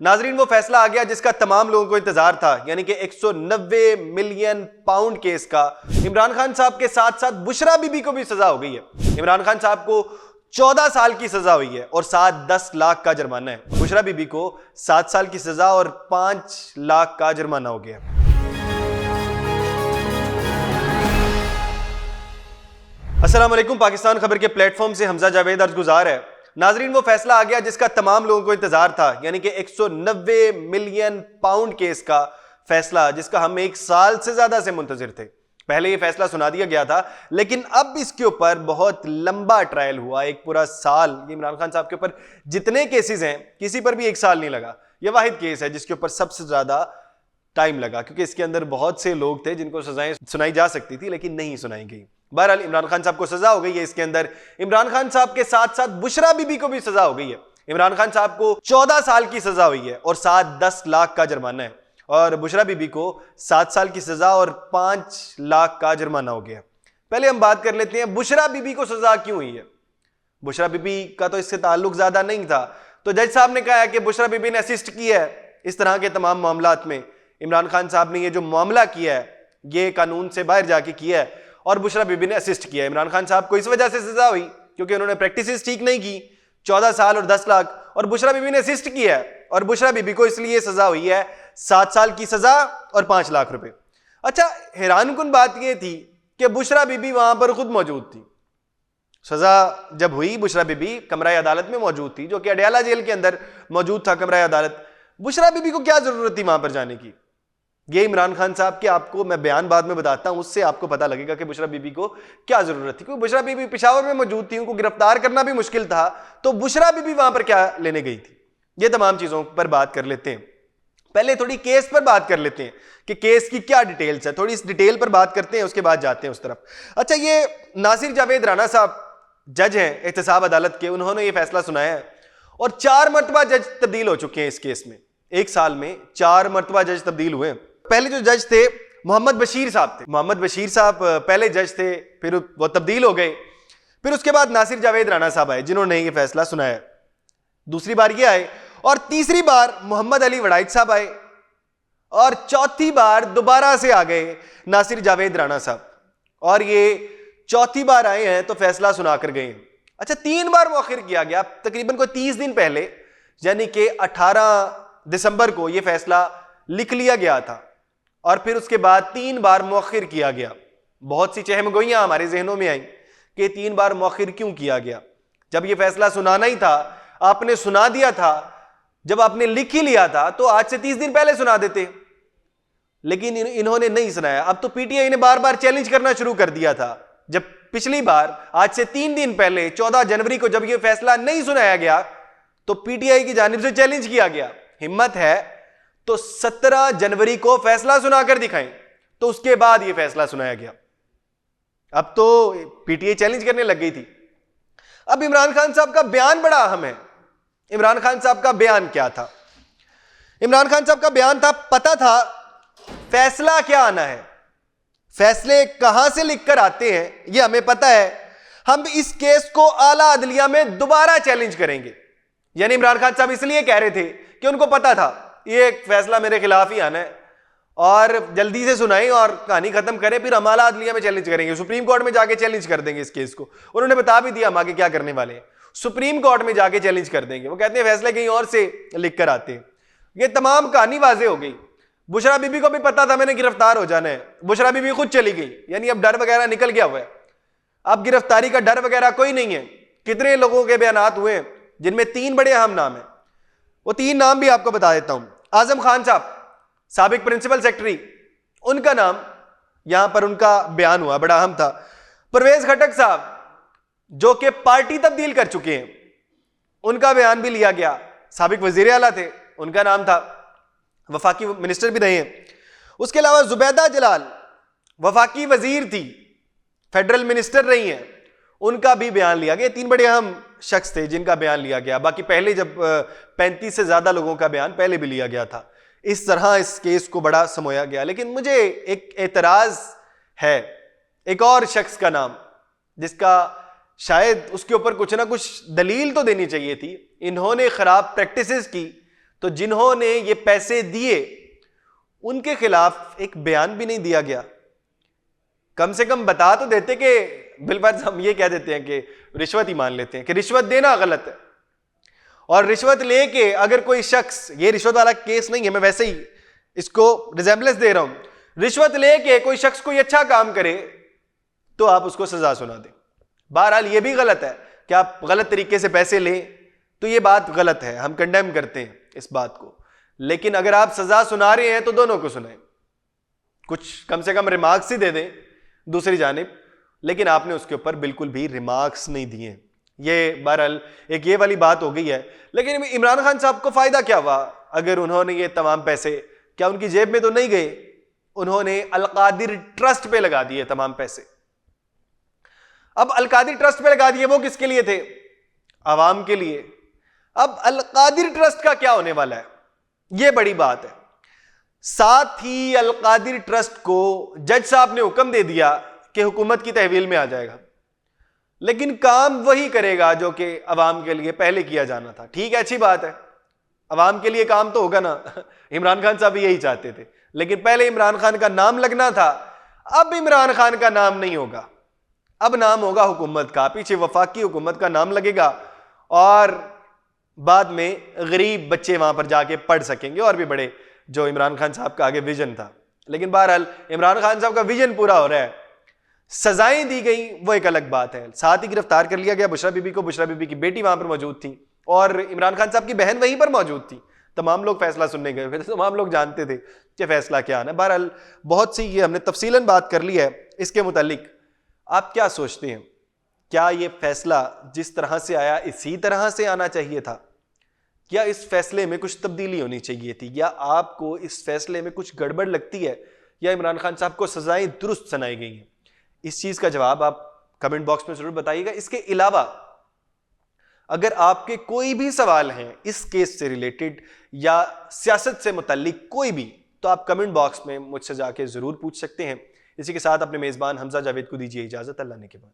नाजरीन, वो फैसला आ गया जिसका तमाम लोगों को इंतजार था, यानी कि 190 मिलियन पाउंड केस का। इमरान खान साहब के साथ साथ बुशरा बीबी को भी सजा हो गई है। इमरान खान साहब को 14 साल की सजा हुई है और 10 लाख का जुर्माना है। बुशरा बीबी को 7 साल की सजा और 5 लाख का जुर्माना हो गया। अस्सलाम वालेकुम। पाकिस्तान खबर के प्लेटफॉर्म से हमजा जावेद अर्ज़गुज़ार है। नाजरीन, वो फैसला आ गया जिसका तमाम लोगों को इंतजार था, यानी कि 190 मिलियन पाउंड केस का फैसला, जिसका हम 1 साल से ज्यादा से मुंतजिर थे। पहले ये फैसला सुना दिया गया था, लेकिन अब इसके ऊपर बहुत लंबा ट्रायल हुआ, एक पूरा साल। इमरान खान साहब के ऊपर जितने केसेस हैं, किसी पर भी 1 साल नहीं लगा। यह वाहिद केस है जिसके ऊपर सबसे ज्यादा टाइम लगा, क्योंकि इसके अंदर बहुत से लोग थे जिनको सजाएं सुनाई जा सकती थी, लेकिन नहीं सुनाई गई। बहरहाल इमरान खान साहब को सजा हो गई है। इसके अंदर इमरान खान साहब के साथ साथ बुशरा बीबी को भी सजा हो गई है। इमरान खान साहब को 14 साल की सजा हुई है और 10 लाख का जुर्माना है, और बुशरा बीबी को 7 साल की सजा और 5 लाख का जुर्माना हो गया। पहले हम बात कर लेते हैं बुशरा बीबी को सजा क्यों हुई है। बुशरा बीबी का तो इससे ताल्लुक ज्यादा नहीं था, तो जज साहब ने कहा है कि बुशरा बीबी ने असिस्ट किया है इस तरह के तमाम मामलात में। इमरान खान साहब ने ये जो मामला किया है, ये कानून से बाहर जाके किया है, और बुशरा बीबी ने असिस्ट किया। इमरान खान साहब को इस वजह से सजा हुई क्योंकि उन्होंने प्रैक्टिसेस ठीक नहीं की, 14 साल और 10 लाख, और बुशरा बीबी ने असिस्ट किया है, और बुशरा बीबी को इसलिए सजा हुई है 7 साल की सजा और 5 लाख रुपए। अच्छा, हैरानकुन बात यह थी कि बुशरा बीबी वहां पर खुद मौजूद थी। सजा जब हुई, बुशरा बीबी कमरा अदालत में मौजूद थी, जो कि अडयाला जेल के अंदर मौजूद था कमरा अदालत। बुशरा बीबी को क्या जरूरत थी वहां पर जाने की? ये इमरान खान साहब के, आपको मैं बयान बाद में बताता हूं, उससे आपको पता लगेगा कि बुशरा बीबी को क्या जरूरत थी। क्योंकि बुशरा बीबी पेशावर में मौजूद थी, उनको गिरफ्तार करना भी मुश्किल था, तो बुशरा बीबी वहां पर क्या लेने गई थी? ये तमाम चीजों पर बात कर लेते हैं। पहले थोड़ी केस पर बात कर लेते हैं कि केस की क्या डिटेल्स है, थोड़ी इस डिटेल पर बात करते हैं, उसके बाद जाते हैं उस तरफ। अच्छा, ये नासिर जावेद राणा साहब जज हैं एहतसाब अदालत के, उन्होंने ये फैसला सुनाया है, और 4 मरतबा जज तब्दील हो चुके हैं इस केस में। 1 साल में 4 मरतबा जज तब्दील हुए। पहले जो जज थे मोहम्मद बशीर साहब थे। मोहम्मद बशीर साहब पहले जज थे, फिर वो तब्दील हो गए। फिर उसके बाद नासिर जावेद राणा साहब आए, जिन्होंने ये फैसला सुनाया। दूसरी बार ये आए, और तीसरी बार मोहम्मद अली वड़ाइच साहब आए, और चौथी बार दोबारा से आ गए नासिर जावेद राणा साहब, और ये चौथी बार आए हैं तो फैसला सुनाकर गए हैं। अच्छा, 3 बार मौखिर किया गया, तकरीबन कोई 30 दिन पहले, यानी कि 18 दिसंबर को यह फैसला लिख लिया गया था, और फिर उसके बाद 3 बार मौखिर किया गया। बहुत सी चहमगोइयां हमारे जहनों में आई कि 3 बार मौखिर क्यों किया गया। जब यह फैसला सुनाना ही था, आपने सुना दिया था, जब आपने लिख ही लिया था, तो आज से 30 दिन पहले सुना देते, लेकिन इन्होंने नहीं सुनाया। अब तो पीटीआई ने बार बार चैलेंज करना शुरू कर दिया था। जब पिछली बार आज से 3 दिन पहले 14 जनवरी को जब यह फैसला नहीं सुनाया गया, तो पीटीआई की जानिब से चैलेंज किया गया, हिम्मत है तो 17 जनवरी को फैसला सुनाकर दिखाएं। तो उसके बाद यह फैसला सुनाया गया। अब तो पीटीआई चैलेंज करने लग गई थी। अब इमरान खान साहब का बयान बड़ा अहम है। इमरान खान साहब का बयान क्या था? इमरान खान साहब का बयान था, पता था फैसला क्या आना है, फैसले कहां से लिखकर आते हैं यह हमें पता है, हम इस केस को आला अदलिया में दोबारा चैलेंज करेंगे। यानी इमरान खान साहब इसलिए कह रहे थे कि उनको पता था ये फैसला मेरे खिलाफ ही आना है, और जल्दी से सुनाएं और कहानी खत्म करें, फिर हम आला अदलिया में चैलेंज करेंगे, सुप्रीम कोर्ट में जाके चैलेंज कर देंगे इस केस को। उन्होंने बता भी दिया हम आगे क्या करने वाले हैं, सुप्रीम कोर्ट में जाके चैलेंज कर देंगे। वो कहते हैं फैसले कहीं और से लिख कर आते हैं। ये तमाम कहानी वाजे हो गई। बुशरा बीबी को भी पता था मैंने गिरफ्तार हो जाना है, बुशरा बीबी खुद चली गई, यानी अब डर वगैरह निकल गया हुआ है। अब गिरफ्तारी का डर वगैरह कोई नहीं है। कितने लोगों के बयानात हुए जिनमें 3 बड़े अहम नाम है, वो 3 नाम भी आपको बता देता हूं। आजम खान साहब, साबिक प्रिंसिपल सेक्रेटरी, उनका नाम यहां पर उनका बयान हुआ, बड़ा अहम था। परवेज खटक साहब, जो कि पार्टी तब्दील कर चुके हैं, उनका बयान भी लिया गया। साबिक वजीर आला थे, उनका नाम था, वफाकी मिनिस्टर भी रहे हैं। उसके अलावा जुबैदा जलाल वफाकी वजीर थी, फेडरल मिनिस्टर रही हैं, उनका भी बयान लिया गया। 3 बड़े अहम शख्स थे जिनका बयान लिया गया। बाकी पहले जब 35 से ज्यादा लोगों का बयान पहले भी लिया गया था। इस तरह इस केस को बड़ा समोया गया। लेकिन मुझे एक एतराज है, एक और शख्स का नाम, जिसका शायद उसके ऊपर कुछ ना कुछ दलील तो देनी चाहिए थी। इन्होंने खराब प्रैक्टिसेस की, तो जिन्होंने ये पैसे दिए उनके खिलाफ एक बयान भी नहीं दिया गया। कम से कम बता तो देते कि बिलफर्ज हम ये कह देते हैं कि रिश्वत ही मान लेते हैं कि रिश्वत देना गलत है, और रिश्वत लेके अगर कोई शख्स, ये रिश्वत वाला केस नहीं है, मैं वैसे ही इसको रिजेम्बलेंस दे रहा हूं, रिश्वत लेके कोई शख्स कोई अच्छा काम करे तो आप उसको सजा सुना दें। बहरहाल ये भी गलत है कि आप गलत तरीके से पैसे लें, तो ये बात गलत है, हम कंडेम करते हैं इस बात को। लेकिन अगर आप सजा सुना रहे हैं तो दोनों को सुनाएं, कुछ कम से कम रिमार्क्स ही दे दें दूसरी जानिब, लेकिन आपने उसके ऊपर बिल्कुल भी रिमार्क्स नहीं दिए। ये बहरहाल एक ये वाली बात हो गई है। लेकिन इमरान खान साहब को फायदा क्या हुआ अगर उन्होंने ये तमाम पैसे, क्या उनकी जेब में तो नहीं गए? उन्होंने अलकादिर ट्रस्ट पे लगा दिए तमाम पैसे। अब अलकादिर ट्रस्ट पे लगा दिए, वो किसके लिए थे? आवाम के लिए। अब अलकादिर ट्रस्ट का क्या होने वाला है, ये बड़ी बात है। साथ ही अलकादिर ट्रस्ट को जज साहब ने हुक्म दे दिया कि हुकूमत की तहवील में आ जाएगा, लेकिन काम वही करेगा जो कि अवाम के लिए पहले किया जाना था। ठीक है, अच्छी बात है, अवाम के लिए काम तो होगा ना। इमरान खान साहब यही चाहते थे, लेकिन पहले इमरान खान का नाम लगना था। अब इमरान खान का नाम नहीं होगा, अब नाम होगा हुकूमत का। पीछे वफाकी हुकूमत का नाम लगेगा और बाद में गरीब बच्चे वहां पर जाके पढ़ सकेंगे, और भी बड़े जो इमरान खान साहब का आगे विजन था। लेकिन बहरहाल इमरान खान साहब का विजन पूरा हो रहा है, सजाएं दी गई, वो एक अलग बात है। साथ ही गिरफ्तार कर लिया गया बुशरा बीबी को। बुशरा बीबी की बेटी वहां पर मौजूद थी और इमरान खान साहब की बहन वहीं पर मौजूद थी। तमाम लोग फैसला सुनने गए हुए थे, तमाम लोग जानते थे कि फैसला क्या आना है। बहरहाल बहुत सी ये हमने तफसीलन बात कर ली है इसके मुतालिक। आप क्या सोचते हैं, क्या ये फैसला जिस तरह से आया इसी तरह से आना चाहिए था, या इस फैसले में कुछ तब्दीली होनी चाहिए थी, या आपको इस फैसले में कुछ गड़बड़ लगती है, या इमरान खान साहब को सजाएं दुरुस्त सुनाई गई हैं? इस चीज का जवाब आप कमेंट बॉक्स में जरूर बताइएगा। इसके अलावा अगर आपके कोई भी सवाल हैं इस केस से रिलेटेड या सियासत से मुताल्लिक कोई भी, तो आप कमेंट बॉक्स में मुझसे जाके जरूर पूछ सकते हैं। इसी के साथ अपने मेजबान हमजा जावेद को दीजिए इजाजत। अल्लाह ने के बाद।